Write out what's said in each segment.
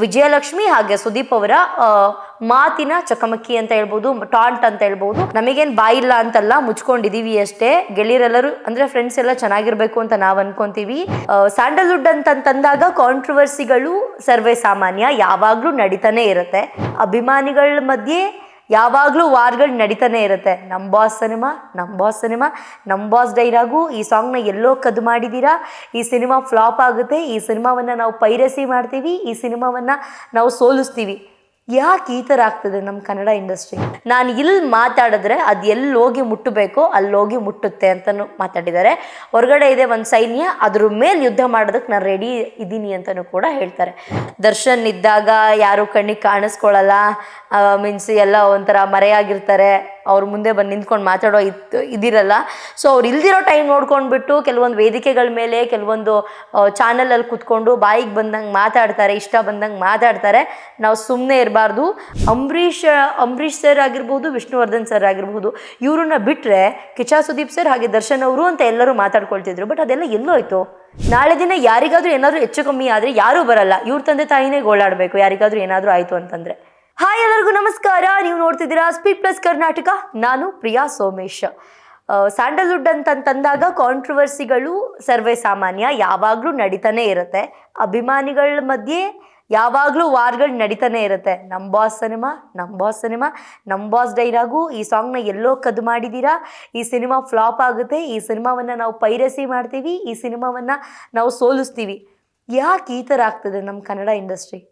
ವಿಜಯಲಕ್ಷ್ಮಿ ಹಾಗೆ ಸುದೀಪ್ ಅವರ ಮಾತಿನ ಚಕಮಕಿ ಅಂತ ಹೇಳ್ಬೋದು, ಟಾಂಟ್ ಅಂತ ಹೇಳ್ಬೋದು. ನಮಗೇನು ಬಾಯಿಲ್ಲ ಅಂತಲ್ಲ, ಮುಚ್ಕೊಂಡಿದೀವಿ ಅಷ್ಟೇ. ಗೆಳೆಯರೆಲ್ಲರೂ ಅಂದ್ರೆ ಫ್ರೆಂಡ್ಸ್ ಎಲ್ಲ ಚೆನ್ನಾಗಿರ್ಬೇಕು ಅಂತ ನಾವು ಅನ್ಕೊಂತೀವಿ. ಸ್ಯಾಂಡಲ್ವುಡ್ ಅಂತಂದಾಗ ಕಾಂಟ್ರವರ್ಸಿಗಳು ಸರ್ವೇ ಸಾಮಾನ್ಯ, ಯಾವಾಗ್ಲೂ ನಡೀತಾನೆ ಇರುತ್ತೆ. ಅಭಿಮಾನಿಗಳ ಮಧ್ಯೆ ಯಾವಾಗಲೂ ವಾರ್ಗಳು ನಡೀತಾನೆ ಇರುತ್ತೆ. ನಮ್ಮ ಬಾಸ್ ಸಿನಿಮಾ, ನಮ್ಮ ಬಾಸ್ ಸಿನಿಮಾ, ನಮ್ಮ ಬಾಸ್ ಡೈಲಾಗು, ಈ ಸಾಂಗ್ನ ಎಲ್ಲೋ ಕದ್ದು ಮಾಡಿದ್ದೀರಾ, ಈ ಸಿನಿಮಾ ಫ್ಲಾಪ್ ಆಗುತ್ತೆ, ಈ ಸಿನಿಮಾವನ್ನು ನಾವು ಪೈರಸಿ ಮಾಡ್ತೀವಿ, ಈ ಸಿನಿಮಾವನ್ನು ನಾವು ಸೋಲಿಸ್ತೀವಿ. ಯಾಕೆ ಈ ಥರ ಆಗ್ತದೆ ನಮ್ಮ ಕನ್ನಡ ಇಂಡಸ್ಟ್ರಿ? ನಾನು ಇಲ್ಲಿ ಮಾತಾಡಿದ್ರೆ ಅದು ಎಲ್ಲಿ ಹೋಗಿ ಮುಟ್ಟಬೇಕೋ ಅಲ್ಲಿ ಹೋಗಿ ಮುಟ್ಟುತ್ತೆ ಅಂತಲೂ ಮಾತಾಡಿದ್ದಾರೆ. ಹೊರಗಡೆ ಇದೆ ಒಂದು ಸೈನ್ಯ, ಅದ್ರ ಮೇಲೆ ಯುದ್ಧ ಮಾಡೋದಕ್ಕೆ ನಾನು ರೆಡಿ ಇದ್ದೀನಿ ಅಂತಲೂ ಕೂಡ ಹೇಳ್ತಾರೆ. ದರ್ಶನ್ ಇದ್ದಾಗ ಯಾರು ಕಣ್ಣಿಗೆ ಕಾಣಿಸ್ಕೊಳ್ಳಲ್ಲ, ಮೀನ್ಸ್ ಎಲ್ಲ ಒಂಥರ ಮರೆಯಾಗಿರ್ತಾರೆ, ಅವ್ರ ಮುಂದೆ ಬಂದು ನಿಂತ್ಕೊಂಡು ಮಾತಾಡೋ ಇದಿರಲ್ಲ. ಸೊ ಅವ್ರು ಇಲ್ದಿರೋ ಟೈಮ್ ನೋಡ್ಕೊಂಡ್ಬಿಟ್ಟು ಕೆಲವೊಂದು ವೇದಿಕೆಗಳ ಮೇಲೆ ಕೆಲವೊಂದು ಚಾನಲಲ್ಲಿ ಕುತ್ಕೊಂಡು ಬಾಯಿಗೆ ಬಂದಂಗೆ ಮಾತಾಡ್ತಾರೆ, ಇಷ್ಟ ಬಂದಂಗೆ ಮಾತಾಡ್ತಾರೆ. ನಾವು ಸುಮ್ಮನೆ ಇರಬಾರ್ದು. ಅಂಬರೀಷ್ ಸರ್ ಆಗಿರ್ಬೋದು, ವಿಷ್ಣುವರ್ಧನ್ ಸರ್ ಆಗಿರ್ಬೋದು, ಇವ್ರನ್ನ ಬಿಟ್ಟರೆ ಕಿಚ್ಚ ಸುದೀಪ್ ಸರ್ ಹಾಗೆ ದರ್ಶನ್ ಅವರು ಅಂತ ಎಲ್ಲರೂ ಮಾತಾಡ್ಕೊಳ್ತಿದ್ರು. ಬಟ್ ಅದೆಲ್ಲ ಎಲ್ಲೋಯ್ತು? ನಾಳೆ ದಿನ ಯಾರಿಗಾದ್ರೂ ಏನಾದರೂ ಹೆಚ್ಚು ಕಮ್ಮಿ ಆದರೆ ಯಾರೂ ಬರಲ್ಲ, ಇವ್ರ ತಂದೆ ತಾಯಿನೇ ಗೋಳಾಡಬೇಕು ಯಾರಿಗಾದ್ರೂ ಏನಾದರೂ ಆಯಿತು ಅಂತಂದರೆ. ಹಾಯ್, ಎಲ್ಲರಿಗೂ ನಮಸ್ಕಾರ. ನೀವು ನೋಡ್ತಿದ್ದೀರಾ ಸ್ಪೀಡ್ ಪ್ಲಸ್ ಕರ್ನಾಟಕ. ನಾನು ಪ್ರಿಯಾ ಸೋಮೇಶ್. ಸ್ಯಾಂಡಲ್ವುಡ್ ಅಂತಂದಾಗ ಕಾಂಟ್ರವರ್ಸಿಗಳು ಸರ್ವೇ ಸಾಮಾನ್ಯ, ಯಾವಾಗಲೂ ನಡೀತಾನೆ ಇರುತ್ತೆ. ಅಭಿಮಾನಿಗಳ ಮಧ್ಯೆ ಯಾವಾಗಲೂ ವಾರ್ಗಳು ನಡೀತಾನೆ ಇರುತ್ತೆ. ನಮ್ಮ ಬಾಸ್ ಸಿನಿಮಾ, ನಮ್ಮ ಬಾಸ್ ಸಿನಿಮಾ, ನಮ್ಮ ಬಾಸ್ ಡೈಲಾಗು, ಈ ಸಾಂಗ್ನ ಎಲ್ಲೋ ಕದ್ದು ಮಾಡಿದ್ದೀರಾ, ಈ ಸಿನಿಮಾ ಫ್ಲಾಪ್ ಆಗುತ್ತೆ, ಈ ಸಿನಿಮಾವನ್ನು ನಾವು ಪೈರಸಿ ಮಾಡ್ತೀವಿ, ಈ ಸಿನಿಮಾವನ್ನು ನಾವು ಸೋಲಿಸ್ತೀವಿ. ಯಾಕೆ ಈ ಥರ ಆಗ್ತದೆ ನಮ್ಮ ಕನ್ನಡ ಇಂಡಸ್ಟ್ರಿ?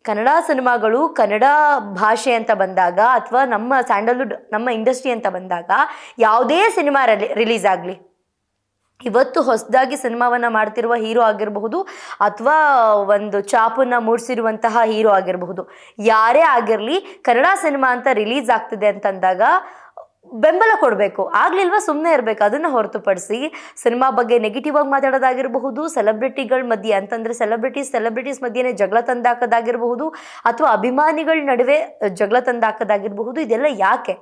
ಕನ್ನಡ ಸಿನಿಮಾಗಳು, ಕನ್ನಡ ಭಾಷೆ ಅಂತ ಬಂದಾಗ, ಅಥವಾ ನಮ್ಮ ಸ್ಯಾಂಡಲ್ವುಡ್, ನಮ್ಮ ಇಂಡಸ್ಟ್ರಿ ಅಂತ ಬಂದಾಗ, ಯಾವುದೇ ಸಿನಿಮಾ ರಿಲೀಸ್ ಆಗಲಿ, ಇವತ್ತು ಹೊಸದಾಗಿ ಸಿನಿಮಾವನ್ನು ಮಾಡ್ತಿರುವ ಹೀರೋ ಆಗಿರಬಹುದು, ಅಥವಾ ಒಂದು ಚಾಪನ್ನು ಮೂಡಿಸಿರುವಂತಹ ಹೀರೋ ಆಗಿರಬಹುದು, ಯಾರೇ ಆಗಿರಲಿ, ಕನ್ನಡ ಸಿನಿಮಾ ಅಂತ ರಿಲೀಸ್ ಆಗ್ತಿದೆ ಅಂತಂದಾಗ ಬೆಂಬಲ ಕೊಡಬೇಕು. ಆಗ್ಲಿಲ್ವಾ ಸುಮ್ಮನೆ ಇರಬೇಕು. ಅದನ್ನು ಹೊರತುಪಡಿಸಿ ಸಿನಿಮಾ ಬಗ್ಗೆ ನೆಗೆಟಿವ್ ಆಗಿ ಮಾತಾಡೋದಾಗಿರಬಹುದು, ಸೆಲೆಬ್ರಿಟಿಗಳ ಮಧ್ಯೆ ಅಂತಂದರೆ ಸೆಲೆಬ್ರಿಟೀಸ್ ಮಧ್ಯೆನೇ ಜಗಳ ತಂದಾಕೋದಾಗಿರಬಹುದು, ಅಥವಾ ಅಭಿಮಾನಿಗಳ ನಡುವೆ ಜಗಳ ತಂದಾಕೋದಾಗಿರಬಹುದು. ಇದೆಲ್ಲ ಯಾಕೆ?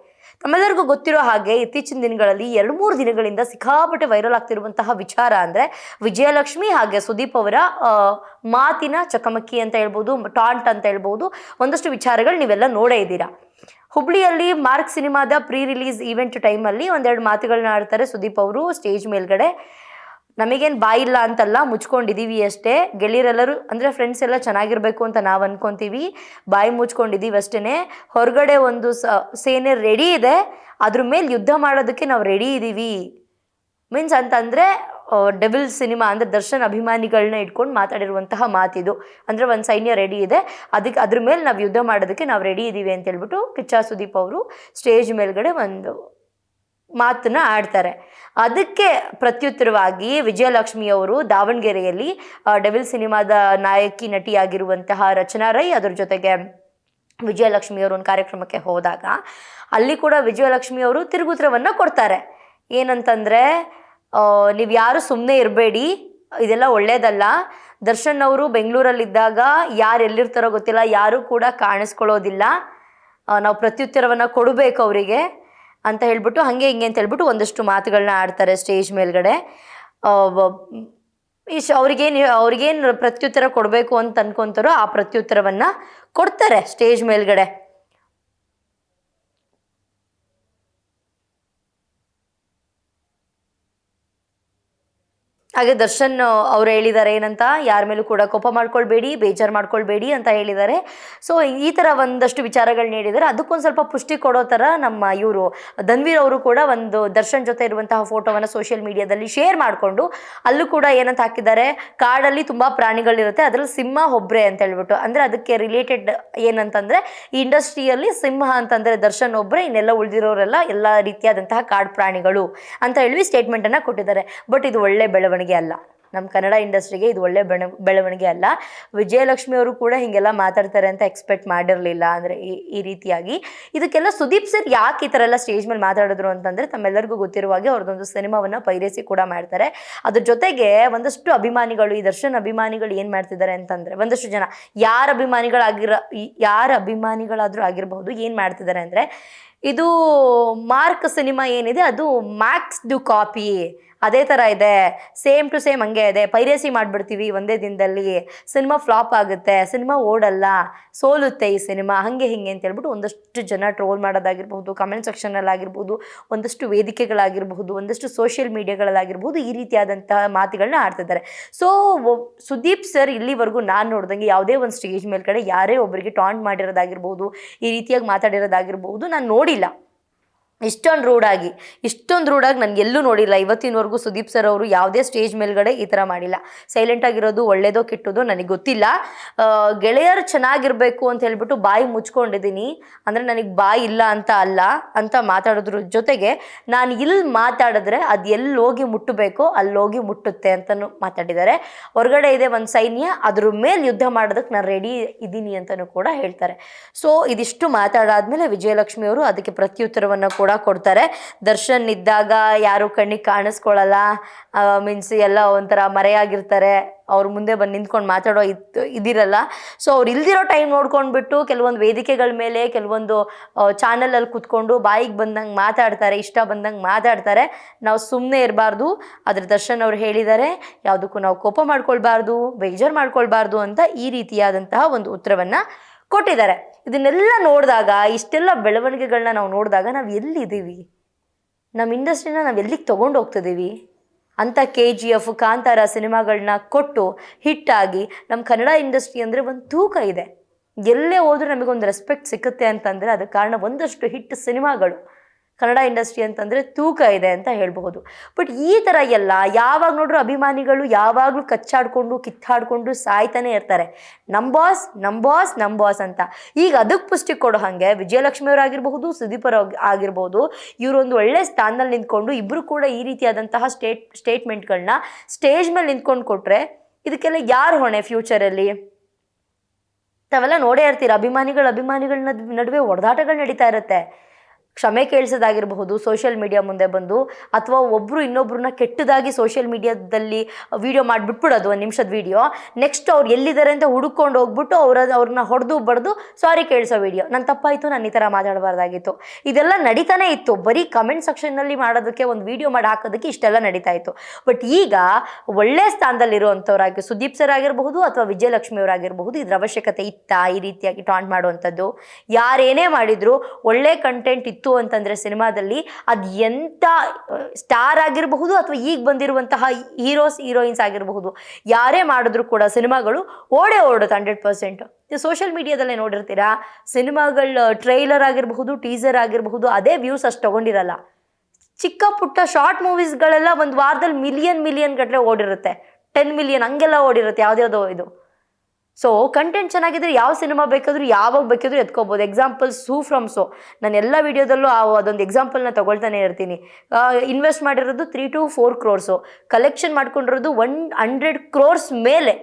ತಮ್ಮೆಲ್ಲರಿಗೂ ಗೊತ್ತಿರೋ ಹಾಗೆ ಇತ್ತೀಚಿನ ದಿನಗಳಲ್ಲಿ 2-3 ದಿನಗಳಿಂದ ಸಿಕ್ಕಾಪಟ್ಟೆ ವೈರಲ್ ಆಗ್ತಿರುವಂತಹ ವಿಚಾರ ಅಂದರೆ ವಿಜಯಲಕ್ಷ್ಮಿ ಹಾಗೆ ಸುದೀಪ್ ಅವರ ಮಾತಿನ ಚಕಮಕಿ ಅಂತ ಹೇಳ್ಬೋದು, ಟಾಂಟ್ ಅಂತ ಹೇಳ್ಬೋದು. ಒಂದಷ್ಟು ವಿಚಾರಗಳು ನೀವೆಲ್ಲ ನೋಡೇ ಇದ್ದೀರಾ. ಹುಬ್ಳಿಯಲ್ಲಿ ಮಾರ್ಕ್ ಸಿನಿಮಾದ ಪ್ರೀ ರಿಲೀಸ್ ಈವೆಂಟ್ ಟೈಮಲ್ಲಿ ಒಂದೆರಡು ಮಾತುಗಳನ್ನ ಆಡ್ತಾರೆ ಸುದೀಪ್ ಅವರು ಸ್ಟೇಜ್ ಮೇಲ್ಗಡೆ. ನಮಗೇನು ಬಾಯಿಲ್ಲ ಅಂತಲ್ಲ, ಮುಚ್ಕೊಂಡಿದ್ದೀವಿ ಅಷ್ಟೇ. ಗೆಳೆಯರೆಲ್ಲರೂ ಅಂದರೆ ಫ್ರೆಂಡ್ಸ್ ಎಲ್ಲ ಚೆನ್ನಾಗಿರಬೇಕು ಅಂತ ನಾವು ಅನ್ಕೊತೀವಿ, ಬಾಯಿ ಮುಚ್ಕೊಂಡಿದ್ದೀವಿ ಅಷ್ಟೇ. ಹೊರಗಡೆ ಒಂದು ಸೇನೆ ರೆಡಿ ಇದೆ, ಅದ್ರ ಮೇಲೆ ಯುದ್ಧ ಮಾಡೋದಕ್ಕೆ ನಾವು ರೆಡಿ ಇದ್ದೀವಿ. ಮೀನ್ಸ್ ಅಂತಂದರೆ ಡೆವಿಲ್ ಸಿನಿಮಾ ಅಂದರೆ ದರ್ಶನ್ ಅಭಿಮಾನಿಗಳನ್ನ ಇಟ್ಕೊಂಡು ಮಾತಾಡಿರುವಂತಹ ಮಾತಿದು. ಅಂದರೆ ಒಂದು ಸೈನ್ಯ ರೆಡಿ ಇದೆ, ಅದ್ರ ಮೇಲೆ ನಾವು ಯುದ್ಧ ಮಾಡೋದಕ್ಕೆ ನಾವು ರೆಡಿ ಇದ್ದೀವಿ ಅಂತ ಹೇಳ್ಬಿಟ್ಟು ಕಿಚ್ಚ ಸುದೀಪ್ ಅವರು ಸ್ಟೇಜ್ ಮೇಲ್ಗಡೆ ಒಂದು ಮಾತನ್ನ ಆಡ್ತಾರೆ. ಅದಕ್ಕೆ ಪ್ರತ್ಯುತ್ತರವಾಗಿ ವಿಜಯಲಕ್ಷ್ಮಿ ಅವರು ದಾವಣಗೆರೆಯಲ್ಲಿ ಡೆವಿಲ್ ಸಿನಿಮಾದ ನಾಯಕಿ ನಟಿಯಾಗಿರುವಂತಹ ರಚನಾ ರೈ, ಅದ್ರ ಜೊತೆಗೆ ವಿಜಯಲಕ್ಷ್ಮಿ ಅವರು ಒಂದು ಕಾರ್ಯಕ್ರಮಕ್ಕೆ ಹೋದಾಗ ಅಲ್ಲಿ ಕೂಡ ವಿಜಯಲಕ್ಷ್ಮಿ ಅವರು ತಿರುಗುತ್ತರವನ್ನು ಕೊಡ್ತಾರೆ. ಏನಂತಂದರೆ, ನೀವು ಯಾರು ಸುಮ್ಮನೆ ಇರಬೇಡಿ, ಇದೆಲ್ಲ ಒಳ್ಳೇದಲ್ಲ. ದರ್ಶನ್ ಅವರು ಬೆಂಗಳೂರಲ್ಲಿದ್ದಾಗ ಯಾರು ಎಲ್ಲಿರ್ತಾರೋ ಗೊತ್ತಿಲ್ಲ, ಯಾರೂ ಕೂಡ ಕಾಣಿಸ್ಕೊಳ್ಳೋದಿಲ್ಲ, ನಾವು ಪ್ರತ್ಯುತ್ತರವನ್ನು ಕೊಡಬೇಕು ಅವರಿಗೆ ಅಂತ ಹೇಳ್ಬಿಟ್ಟು ಹಾಗೆ ಹಿಂಗೆ ಅಂತ ಹೇಳ್ಬಿಟ್ಟು ಒಂದಷ್ಟು ಮಾತುಗಳನ್ನ ಆಡ್ತಾರೆ ಸ್ಟೇಜ್ ಮೇಲ್ಗಡೆ. ಅವ್ರಿಗೇನು ಪ್ರತ್ಯುತ್ತರ ಕೊಡಬೇಕು ಅಂತ ಅನ್ಕೊತಾರೋ ಆ ಪ್ರತ್ಯುತ್ತರವನ್ನು ಕೊಡ್ತಾರೆ ಸ್ಟೇಜ್ ಮೇಲ್ಗಡೆ. ಹಾಗೆ ದರ್ಶನ್ ಅವ್ರು ಹೇಳಿದ್ದಾರೆ ಏನಂತ, ಯಾರ ಮೇಲೂ ಕೂಡ ಕೋಪ ಮಾಡ್ಕೊಳ್ಬೇಡಿ, ಬೇಜಾರು ಮಾಡ್ಕೊಳ್ಬೇಡಿ ಅಂತ ಹೇಳಿದ್ದಾರೆ. ಸೊ ಈ ಥರ ಒಂದಷ್ಟು ವಿಚಾರಗಳನ್ನ ಹೇಳಿದ್ದಾರೆ. ಅದಕ್ಕೊಂದು ಸ್ವಲ್ಪ ಪುಷ್ಟಿ ಕೊಡೋ ಥರ ನಮ್ಮ ಇವರು ಧನ್ವೀರ್ ಅವರು ಕೂಡ ಒಂದು ದರ್ಶನ್ ಜೊತೆ ಇರುವಂತಹ ಫೋಟೋವನ್ನು ಸೋಷಿಯಲ್ ಮೀಡಿಯಾದಲ್ಲಿ ಶೇರ್ ಮಾಡಿಕೊಂಡು ಅಲ್ಲೂ ಕೂಡ ಏನಂತ ಹಾಕಿದ್ದಾರೆ, ಕಾಡಲ್ಲಿ ತುಂಬ ಪ್ರಾಣಿಗಳಿರುತ್ತೆ, ಅದರಲ್ಲಿ ಸಿಂಹ ಒಬ್ಬರೇ ಅಂತ ಹೇಳ್ಬಿಟ್ಟು. ಅಂದರೆ ಅದಕ್ಕೆ ರಿಲೇಟೆಡ್ ಏನಂತಂದರೆ, ಈ ಇಂಡಸ್ಟ್ರಿಯಲ್ಲಿ ಸಿಂಹ ಅಂತಂದರೆ ದರ್ಶನ್ ಒಬ್ಬರೇ, ಇನ್ನೆಲ್ಲ ಉಳಿದಿರೋರೆಲ್ಲ ಎಲ್ಲ ರೀತಿಯಾದಂತಹ ಕಾಡು ಪ್ರಾಣಿಗಳು ಅಂತ ಹೇಳಿ ಸ್ಟೇಟ್ಮೆಂಟನ್ನು ಕೊಟ್ಟಿದ್ದಾರೆ. ಬಟ್ ಇದು ಒಳ್ಳೆ ಬೆಳವಣಿಗೆ ಅಲ್ಲ, ನಮ್ಮ ಕನ್ನಡ ಇಂಡಸ್ಟ್ರಿಗೆ ಇದು ಒಳ್ಳೆ ಬೆಳವಣಿಗೆ ಅಲ್ಲ. ವಿಜಯಲಕ್ಷ್ಮಿ ಅವರು ಕೂಡ ಹೀಗೆಲ್ಲ ಮಾತಾಡ್ತಾರೆ ಅಂತ ಎಕ್ಸ್ಪೆಕ್ಟ್ ಮಾಡಿರಲಿಲ್ಲ. ಅಂದರೆ ಈ ರೀತಿಯಾಗಿ ಇದಕ್ಕೆಲ್ಲ ಸುದೀಪ್ ಸರ್ ಯಾಕೆ ಈ ಥರ ಎಲ್ಲ ಸ್ಟೇಜ್ ಮೇಲೆ ಮಾತಾಡಿದ್ರು ಅಂತಂದರೆ, ತಮ್ಮೆಲ್ಲರಿಗೂ ಗೊತ್ತಿರುವ ಹಾಗೆ ಅವ್ರದ್ದೊಂದು ಸಿನಿಮಾವನ್ನು ಪೈರೇಸಿ ಕೂಡ ಮಾಡ್ತಾರೆ. ಅದ್ರ ಜೊತೆಗೆ ಒಂದಷ್ಟು ಅಭಿಮಾನಿಗಳು, ಈ ದರ್ಶನ್ ಅಭಿಮಾನಿಗಳು ಏನು ಮಾಡ್ತಿದ್ದಾರೆ ಅಂತಂದರೆ, ಒಂದಷ್ಟು ಜನ ಯಾರ ಅಭಿಮಾನಿಗಳಾದರೂ ಆಗಿರಬಹುದು, ಏನು ಮಾಡ್ತಿದ್ದಾರೆ ಅಂದರೆ, ಇದು ಮಾರ್ಕ್ ಸಿನಿಮಾ ಏನಿದೆ ಅದು ಮ್ಯಾಕ್ಸ್ ಡು ಕಾಪಿ ಅದೇ ಥರ ಇದೆ, ಸೇಮ್ ಟು ಸೇಮ್ ಹಂಗೆ ಇದೆ, ಪೈರೇಸಿ ಮಾಡಿಬಿಡ್ತೀವಿ ಒಂದೇ ದಿನದಲ್ಲಿ, ಸಿನಿಮಾ ಫ್ಲಾಪ್ ಆಗುತ್ತೆ, ಸಿನಿಮಾ ಓಡಲ್ಲ, ಸೋಲುತ್ತೆ ಈ ಸಿನಿಮಾ, ಹಾಗೆ ಹಿಂಗೆ ಅಂತ ಹೇಳ್ಬಿಟ್ಟು ಒಂದಷ್ಟು ಜನ ಟ್ರೋಲ್ ಮಾಡೋದಾಗಿರ್ಬೋದು, ಕಮೆಂಟ್ ಸೆಕ್ಷನಲ್ಲಿ ಆಗಿರ್ಬೋದು, ಒಂದಷ್ಟು ವೇದಿಕೆಗಳಾಗಿರ್ಬಹುದು, ಒಂದಷ್ಟು ಸೋಷಿಯಲ್ ಮೀಡಿಯಾಗಳಾಗಿರ್ಬೋದು, ಈ ರೀತಿಯಾದಂತಹ ಮಾತುಗಳನ್ನ ಆಡ್ತಿದ್ದಾರೆ. ಸೊ ಸುದೀಪ್ ಸರ್ ಇಲ್ಲಿವರೆಗೂ ನಾನು ನೋಡ್ದಂಗೆ ಯಾವುದೇ ಒಂದು ಸ್ಟೇಜ್ ಮೇಲ್ಗಡೆ ಯಾರೇ ಒಬ್ಬರಿಗೆ ಟಾಂಟ್ ಮಾಡಿರೋದಾಗಿರ್ಬೋದು, ಈ ರೀತಿಯಾಗಿ ಮಾತಾಡಿರೋದಾಗಿರ್ಬೋದು ನಾನು ನೋಡಿಲ್ಲ. ಇಷ್ಟೊಂದು ರೂಢಾಗಿ ನಾನು ಎಲ್ಲೂ ನೋಡಿಲ್ಲ ಇವತ್ತಿನವರೆಗೂ. ಸುದೀಪ್ ಸರ್ ಅವರು ಯಾವುದೇ ಸ್ಟೇಜ್ ಮೇಲ್ಗಡೆ ಈ ಥರ ಮಾಡಿಲ್ಲ. ಸೈಲೆಂಟಾಗಿರೋದು ಒಳ್ಳೇದೋ ಕೆಟ್ಟದೋ ನನಗೆ ಗೊತ್ತಿಲ್ಲ. ಗೆಳೆಯರು ಚೆನ್ನಾಗಿರಬೇಕು ಅಂತ ಹೇಳ್ಬಿಟ್ಟು ಬಾಯಿ ಮುಚ್ಕೊಂಡಿದ್ದೀನಿ, ಅಂದರೆ ನನಗೆ ಬಾಯಿ ಇಲ್ಲ ಅಂತ ಅಲ್ಲ ಅಂತ ಮಾತಾಡೋದ್ರ ಜೊತೆಗೆ ನಾನು ಇಲ್ಲಿ ಮಾತಾಡಿದ್ರೆ ಅದು ಎಲ್ಲಿ ಹೋಗಿ ಮುಟ್ಟಬೇಕೋ ಅಲ್ಲೋಗಿ ಮುಟ್ಟುತ್ತೆ ಅಂತಲೂ ಮಾತಾಡಿದ್ದಾರೆ. ಹೊರಗಡೆ ಇದೆ ಒಂದು ಸೈನ್ಯ, ಅದ್ರ ಮೇಲೆ ಯುದ್ಧ ಮಾಡೋದಕ್ಕೆ ನಾನು ರೆಡಿ ಇದ್ದೀನಿ ಅಂತಲೂ ಕೂಡ ಹೇಳ್ತಾರೆ. ಸೊ ಇದಿಷ್ಟು ಮಾತಾಡಾದ್ಮೇಲೆ ವಿಜಯಲಕ್ಷ್ಮಿ ಅವರು ಅದಕ್ಕೆ ಪ್ರತ್ಯುತ್ತರವನ್ನು ಕೂಡ ಕೊಡ್ತಾರೆ. ದರ್ಶನ್ ಇದ್ದಾಗ ಯಾರು ಕಣ್ಣಿಗೆ ಕಾಣಿಸ್ಕೊಳ್ಳಲ್ಲ, ಮೀನ್ಸ್ ಎಲ್ಲ ಒಂಥರ ಮರೆಯಾಗಿರ್ತಾರೆ, ಅವ್ರ ಮುಂದೆ ಬಂದು ನಿಂತ್ಕೊಂಡು ಮಾತಾಡೋ ಇದಿರಲ್ಲ. ಸೊ ಅವ್ರು ಇಲ್ದಿರೋ ಟೈಮ್ ನೋಡ್ಕೊಂಡ್ಬಿಟ್ಟು ಕೆಲವೊಂದು ವೇದಿಕೆಗಳ ಮೇಲೆ ಕೆಲವೊಂದು ಚಾನಲಲ್ಲಿ ಕುತ್ಕೊಂಡು ಬಾಯಿಗೆ ಬಂದಂಗೆ ಮಾತಾಡ್ತಾರೆ, ಇಷ್ಟ ಬಂದಂಗೆ ಮಾತಾಡ್ತಾರೆ. ನಾವು ಸುಮ್ಮನೆ ಇರಬಾರ್ದು, ಅದ್ರ ದರ್ಶನ್ ಅವ್ರು ಹೇಳಿದ್ದಾರೆ, ಯಾವುದಕ್ಕೂ ನಾವು ಕೋಪ ಮಾಡ್ಕೊಳ್ಬಾರ್ದು, ಬೇಜಾರು ಮಾಡ್ಕೊಳ್ಬಾರ್ದು ಅಂತ ಈ ರೀತಿಯಾದಂತಹ ಒಂದು ಉತ್ತರವನ್ನು ಕೊಟ್ಟಿದ್ದಾರೆ. ಇದನ್ನೆಲ್ಲ ನೋಡಿದಾಗ, ಇಷ್ಟೆಲ್ಲ ಬೆಳವಣಿಗೆಗಳನ್ನ ನಾವು ನೋಡಿದಾಗ ನಾವು ಎಲ್ಲಿದ್ದೀವಿ, ನಮ್ಮ ಇಂಡಸ್ಟ್ರಿನ ನಾವು ಎಲ್ಲಿಗೆ ತೊಗೊಂಡು ಹೋಗ್ತಿದ್ದೀವಿ ಅಂತ KGF, ಕಾಂತಾರ ಸಿನಿಮಾಗಳನ್ನ ಕೊಟ್ಟು ಹಿಟ್ಟಾಗಿ ನಮ್ಮ ಕನ್ನಡ ಇಂಡಸ್ಟ್ರಿ ಅಂದರೆ ಒಂದು ತೂಕ ಇದೆ. ಎಲ್ಲೇ ಹೋದ್ರೂ ನಮಗೊಂದು ರೆಸ್ಪೆಕ್ಟ್ ಸಿಕ್ಕುತ್ತೆ ಅಂತಂದರೆ ಅದಕ್ಕೆ ಕಾರಣ ಒಂದಷ್ಟು ಹಿಟ್ ಸಿನಿಮಾಗಳು. ಕನ್ನಡ ಇಂಡಸ್ಟ್ರಿ ಅಂತಂದರೆ ತೂಕ ಇದೆ ಅಂತ ಹೇಳ್ಬಹುದು. ಬಟ್ ಈ ಥರ ಎಲ್ಲ ಯಾವಾಗ ನೋಡ್ರೂ ಅಭಿಮಾನಿಗಳು ಯಾವಾಗಲೂ ಕಚ್ಚಾಡಿಕೊಂಡು ಕಿತ್ತಾಡಿಕೊಂಡು ಸಾಯ್ತಾನೆ ಇರ್ತಾರೆ, ನಮ್ಮ ಬಾಸ್ ನಮ್ಮ ಬಾಸ್ ನಮ್ಮ ಬಾಸ್ ಅಂತ. ಈಗ ಅದಕ್ಕೆ ಪುಷ್ಟಿ ಕೊಡೋ ಹಾಗೆ ವಿಜಯಲಕ್ಷ್ಮಿ ಅವರಾಗಿರ್ಬಹುದು, ಸುದೀಪ್ ಆಗಿರ್ಬೋದು, ಇವರೊಂದು ಒಳ್ಳೆ ಸ್ಥಾನದಲ್ಲಿ ನಿಂತ್ಕೊಂಡು ಇಬ್ಬರು ಕೂಡ ಈ ರೀತಿಯಾದಂತಹ ಸ್ಟೇಟ್ಮೆಂಟ್ಗಳನ್ನ ಸ್ಟೇಜ್ ಮೇಲೆ ನಿಂತ್ಕೊಂಡು ಕೊಟ್ಟರೆ ಇದಕ್ಕೆಲ್ಲ ಯಾರು ಹೊಣೆ ಫ್ಯೂಚರಲ್ಲಿ? ತಾವೆಲ್ಲ ನೋಡೇ ಇರ್ತೀರ, ಅಭಿಮಾನಿಗಳ ನಡುವೆ ಹೊಡೆದಾಟಗಳು ನಡೀತಾ ಇರುತ್ತೆ. ಕ್ಷಮೆ ಕೇಳಿಸೋದಾಗಿರಬಹುದು ಸೋಷಿಯಲ್ ಮೀಡಿಯಾ ಮುಂದೆ ಬಂದು, ಅಥವಾ ಒಬ್ಬರು ಇನ್ನೊಬ್ರನ್ನ ಕೆಟ್ಟದಾಗಿ ಸೋಷಿಯಲ್ ಮೀಡಿಯಾದಲ್ಲಿ ವಿಡಿಯೋ ಮಾಡಿಬಿಟ್ಬಿಡೋದು, 1 ನಿಮಿಷದ ವಿಡಿಯೋ, ನೆಕ್ಸ್ಟ್ ಅವ್ರು ಎಲ್ಲಿದ್ದಾರೆ ಅಂತ ಹುಡುಕೊಂಡು ಹೋಗ್ಬಿಟ್ಟು ಅವ್ರನ್ನ ಹೊಡೆದು ಬಡ್ದು ಸಾರಿ ಕೇಳಿಸೋ ವಿಡಿಯೋ, ನಾನು ತಪ್ಪಾಯಿತು, ನಾನು ಈ ಥರ ಮಾತಾಡಬಾರ್ದಾಗಿತ್ತು, ಇದೆಲ್ಲ ನಡೀತಾನೆ ಇತ್ತು. ಬರೀ ಕಮೆಂಟ್ ಸೆಕ್ಷನ್ನಲ್ಲಿ ಮಾಡೋದಕ್ಕೆ, ಒಂದು ವಿಡಿಯೋ ಮಾಡಿ ಹಾಕೋದಕ್ಕೆ ಇಷ್ಟೆಲ್ಲ ನಡೀತಾ ಇತ್ತು. ಬಟ್ ಈಗ ಒಳ್ಳೆ ಸ್ಥಾನದಲ್ಲಿರುವಂಥವ್ರಾಗಿ ಸುದೀಪ್ ಸರ್ ಆಗಿರಬಹುದು ಅಥವಾ ವಿಜಯಲಕ್ಷ್ಮಿ ಅವರಾಗಿರಬಹುದು, ಇದ್ರ ಅವಶ್ಯಕತೆ ಇತ್ತಾ ಈ ರೀತಿಯಾಗಿ ಟಾಂಟ್ ಮಾಡುವಂಥದ್ದು? ಯಾರೇನೇ ಮಾಡಿದ್ರು ಒಳ್ಳೆ ಕಂಟೆಂಟ್ ಇತ್ತು ಅಂತಂದರೆ ಸಿನಿಮಾದಲ್ಲಿ, ಅದು ಎಂಥ ಸ್ಟಾರ್ ಆಗಿರಬಹುದು ಅಥವಾ ಈಗ ಬಂದಿರುವಂತಹ ಹೀರೋಯಿನ್ಸ್ ಆಗಿರಬಹುದು, ಯಾರೇ ಮಾಡಿದ್ರು ಕೂಡ ಸಿನಿಮಾಗಳು ಓಡುತ್ತೆ 100%. ಸೋಷಿಯಲ್ ಮೀಡಿಯಾದಲ್ಲೇ ನೋಡಿರ್ತೀರಾ, ಸಿನಿಮಾಗಳ ಟ್ರೈಲರ್ ಆಗಿರಬಹುದು, ಟೀಸರ್ ಆಗಿರಬಹುದು, ಅದೇ ವ್ಯೂಸ್ ಅಷ್ಟು ತೊಗೊಂಡಿರಲ್ಲ. ಚಿಕ್ಕ ಪುಟ್ಟ ಶಾರ್ಟ್ ಮೂವೀಸ್ಗಳೆಲ್ಲ ಒಂದು ವಾರದಲ್ಲಿ ಮಿಲಿಯನ್ ಗಟ್ಟಲೆ ಓಡಿರುತ್ತೆ, 10 ಮಿಲಿಯನ್ ಹಂಗೆಲ್ಲ ಓಡಿರುತ್ತೆ ಯಾವುದ್ಯಾವುದೋ ಇದು. ಸೊ ಕಂಟೆಂಟ್ ಚೆನ್ನಾಗಿದ್ರೆ ಯಾವ ಸಿನಿಮಾ ಬೇಕಾದರೂ ಯಾವಾಗ ಬೇಕಾದರೂ ಎತ್ಕೋಬೋದು. ಎಕ್ಸಾಂಪಲ್ಸ್ ಹೂ ಫ್ರಮ್ ಸೋ, ನಾನು ಎಲ್ಲ ವೀಡಿಯೋದಲ್ಲೂ ಅದೊಂದು ಎಕ್ಸಾಂಪಲ್ನ ತೊಗೊಳ್ತಾನೆ ಇರ್ತೀನಿ. ಇನ್ವೆಸ್ಟ್ ಮಾಡಿರೋದು 3 to 4 crores, ಕಲೆಕ್ಷನ್ ಮಾಡ್ಕೊಂಡಿರೋದು 100 crores ಮೇಲೆ.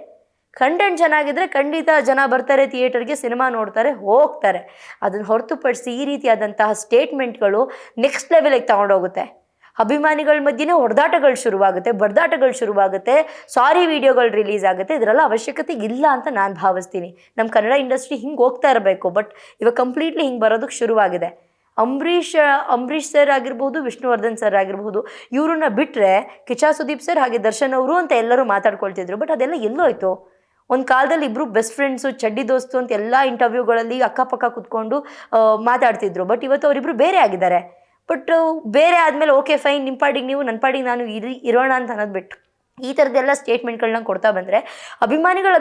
ಕಂಟೆಂಟ್ ಚೆನ್ನಾಗಿದ್ರೆ ಖಂಡಿತ ಜನ ಬರ್ತಾರೆ, ಥಿಯೇಟರ್ಗೆ ಸಿನಿಮಾ ನೋಡ್ತಾರೆ, ಹೋಗ್ತಾರೆ. ಅದನ್ನು ಹೊರತುಪಡಿಸಿ ಈ ರೀತಿಯಾದಂತಹ ಸ್ಟೇಟ್ಮೆಂಟ್ಗಳು ನೆಕ್ಸ್ಟ್ ಲೆವೆಲಿಗೆ ತಗೊಂಡೋಗುತ್ತೆ. ಅಭಿಮಾನಿಗಳ ಮಧ್ಯೆನೇ ಹೊಡೆದಾಟಗಳು ಶುರುವಾಗುತ್ತೆ, ಬಡ್ದಾಟಗಳು ಶುರುವಾಗುತ್ತೆ, ಸಾರಿ ವಿಡಿಯೋಗಳು ರಿಲೀಸ್ ಆಗುತ್ತೆ. ಇದರೆಲ್ಲ ಅವಶ್ಯಕತೆ ಇಲ್ಲ ಅಂತ ನಾನು ಭಾವಿಸ್ತೀನಿ. ನಮ್ಮ ಕನ್ನಡ ಇಂಡಸ್ಟ್ರಿ ಹಿಂಗೆ ಹೋಗ್ತಾ ಇರಬೇಕು, ಬಟ್ ಇವಾಗ ಕಂಪ್ಲೀಟ್ಲಿ ಹಿಂಗೆ ಬರೋದಕ್ಕೆ ಶುರುವಾಗಿದೆ. ಅಂಬರೀಷ್ ಸರ್ ಆಗಿರ್ಬೋದು, ವಿಷ್ಣುವರ್ಧನ್ ಸರ್ ಆಗಿರ್ಬೋದು, ಇವ್ರನ್ನ ಬಿಟ್ಟರೆ ಕಿಚ್ಚ ಸುದೀಪ್ ಸರ್ ಹಾಗೆ ದರ್ಶನ್ ಅವರು ಅಂತ ಎಲ್ಲರೂ ಮಾತಾಡ್ಕೊಳ್ತಿದ್ರು. ಬಟ್ ಅದೆಲ್ಲ ಎಲ್ಲೋಯ್ತು? ಒಂದು ಕಾಲದಲ್ಲಿ ಇಬ್ಬರು ಬೆಸ್ಟ್ ಫ್ರೆಂಡ್ಸು, ಚಡ್ಡಿ ದೋಸ್ತು ಅಂತ ಎಲ್ಲ ಇಂಟರ್ವ್ಯೂಗಳಲ್ಲಿ ಅಕ್ಕಪಕ್ಕ ಕೂತ್ಕೊಂಡು ಮಾತಾಡ್ತಿದ್ರು. ಬಟ್ ಇವತ್ತು ಅವರಿಬ್ಬರು ಬೇರೆ ಆಗಿದ್ದಾರೆ. ಬಟ್ ಬೇರೆ ಆದಮೇಲೆ ಓಕೆ ಫೈನ್, ನಿಮ್ಮ ಪಾಡಿಗೆ ನೀವು, ನನ್ನ ಪಾಡಿಗೆ ನಾನು ಇರೋಣ ಅಂತ ಅನ್ನೋದು ಬಿಟ್ಟು ಈ ಥರದ್ದೆಲ್ಲ ಸ್ಟೇಟ್ಮೆಂಟ್ಗಳನ್ನ ಕೊಡ್ತಾ ಬಂದರೆ ಅಭಿಮಾನಿಗಳ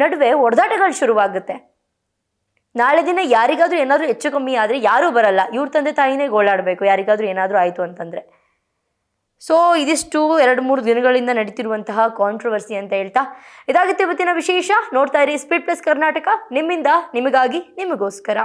ನಡುವೆ ಹೊಡೆದಾಟಗಳು ಶುರುವಾಗುತ್ತೆ. ನಾಳೆ ದಿನ ಯಾರಿಗಾದರೂ ಏನಾದರೂ ಹೆಚ್ಚು ಕಮ್ಮಿ ಆದರೆ ಯಾರೂ ಬರಲ್ಲ, ಇವ್ರ ತಂದೆ ತಾಯಿನೇ ಗೋಳಾಡಬೇಕು ಯಾರಿಗಾದರೂ ಏನಾದರೂ ಆಯಿತು ಅಂತಂದರೆ. ಸೊ ಇದಿಷ್ಟು 2-3 ದಿನಗಳಿಂದ ನಡೀತಿರುವಂತಹ ಕಾಂಟ್ರವರ್ಸಿ ಅಂತ ಹೇಳ್ತಾ ಇದಾಗುತ್ತೆ ಇವತ್ತಿನ ವಿಶೇಷ. ನೋಡ್ತಾ ಇರಿ ಸ್ಪೀಡ್ ಪ್ಲಸ್ ಕರ್ನಾಟಕ, ನಿಮ್ಮಿಂದ ನಿಮಗಾಗಿ ನಿಮಗೋಸ್ಕರ.